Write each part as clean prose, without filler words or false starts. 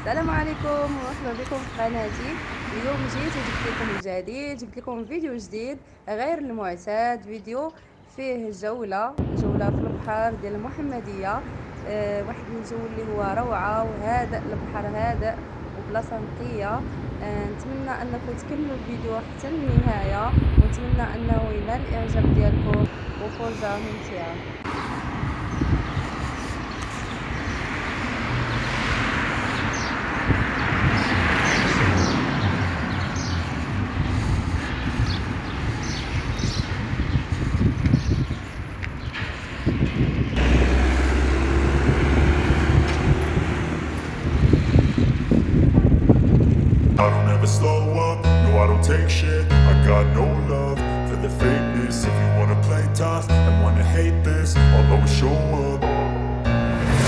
السلام عليكم ومرحبا بكم في قناتي. اليوم جيت وجبت لكم الجديد، جبت لكم فيديو جديد غير المعتاد. فيديو فيه جولة في البحر ديال المحمدية. واحد الجو اللي هو روعة وهادئ، البحر هادئ وبلاصة نقية. نتمنى انكم تكملوا الفيديو حتى النهاية، ونتمنى انه ينال الاعجاب ديالكم وفرجة ممتعة. I don't ever slow up, no I don't take shit. I got no love for the fakeness. If you wanna play tough and wanna hate this, I'll always show up.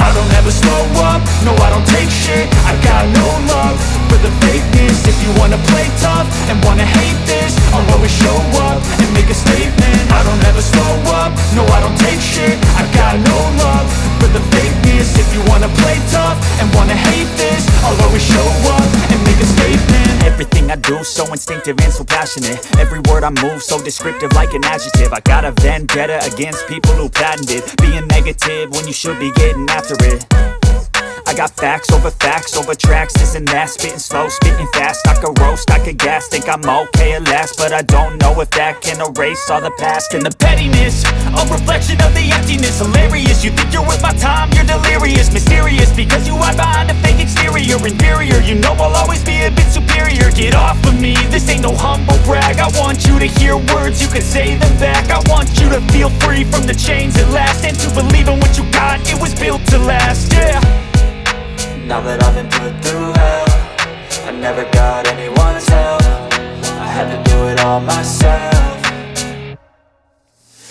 I don't ever slow up, no I don't take shit. I got no love for the fakeness. If you wanna play tough and wanna hate this, I'll always show up and make a statement. I don't ever slow up, no I don't take shit. I got no love for the fakeness. If you wanna play tough and wanna hate this, I'll always show up and make a statement. Everything I do so instinctive and so passionate. Every word I move so descriptive like an adjective. I got a vendetta against people who patented being negative when you should be getting after it. I got facts over tracks, this and that. Spitting slow, spitting fast. I could roast, I could gas. Think I'm okay at last, but I don't know if that can erase all the past. And the pettiness, a reflection of the emptiness. Hilarious, you think you're worth my time, you're delirious. Mysterious, because you hide behind a fake exterior. Inferior, you know I'll always be a bit superior. Get off of me, this ain't no humble brag. I want you to hear words, you can say them back. I want you to feel free from the chains at last, and to believe in what you got, it was built to last, yeah. Now that I've been put through hell, I never got anyone's help. I had to do it all myself.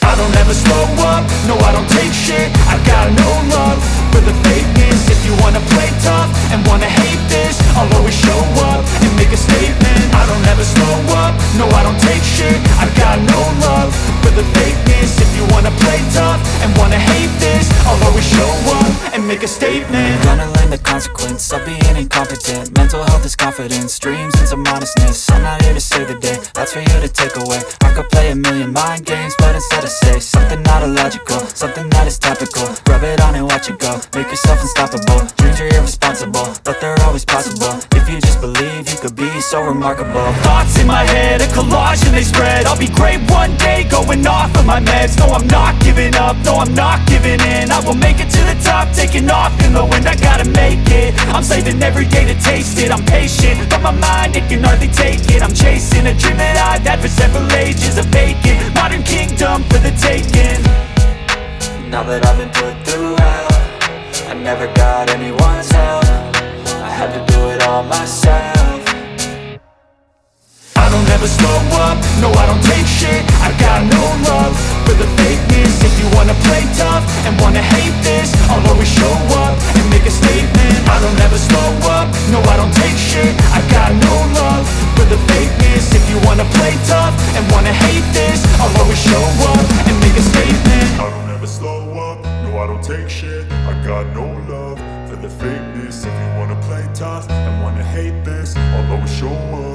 I don't ever slow up, no I don't take shit. I got no love for the fakeness. If you wanna play tough and wanna hate this, I'll always show up and make a statement. I don't ever slow up, no I don't take shit. I got no love for the fakeness. If you wanna play tough and wanna hate this, I'll always show up and make a statement. Gonna learn the consequence of being incompetent. Mental health is confidence, dreams and some honestness. I'm not here to save the day, that's for you to take away. I could play a million mind games, but instead I say something not illogical, something that is topical. Rub it on and watch it go, make yourself unstoppable. Dreams are irresponsible, but they're always possible. If you just believe, you could be so remarkable. Thoughts in my head, a collage and they spread. I'll be great one day, going off of my meds. No, I'm not giving up, no, I'm not giving in. I will make it to the top, taking off in the wind. I gotta make it, I'm saving every day to taste it. I'm patient, but my mind, it can hardly take it. I'm chasing a dream that I've had for several ages. A vacant, modern kingdom for the taking. Now that I've been put through hell, I never got anyone's help. I had to do it all myself. I don't ever slow up, no I don't take shit. I got no love for the fakeness. If you wanna play tough and wanna hate this, I'll always show up and make a statement. I don't ever slow up, no I don't take shit. I got no love for the fakeness. If you wanna play tough and wanna hate this, I'll always show up and make a statement. I don't ever slow up, no I don't take shit. I got no love for the fakeness. If you wanna play tough and wanna hate this, I'll always show up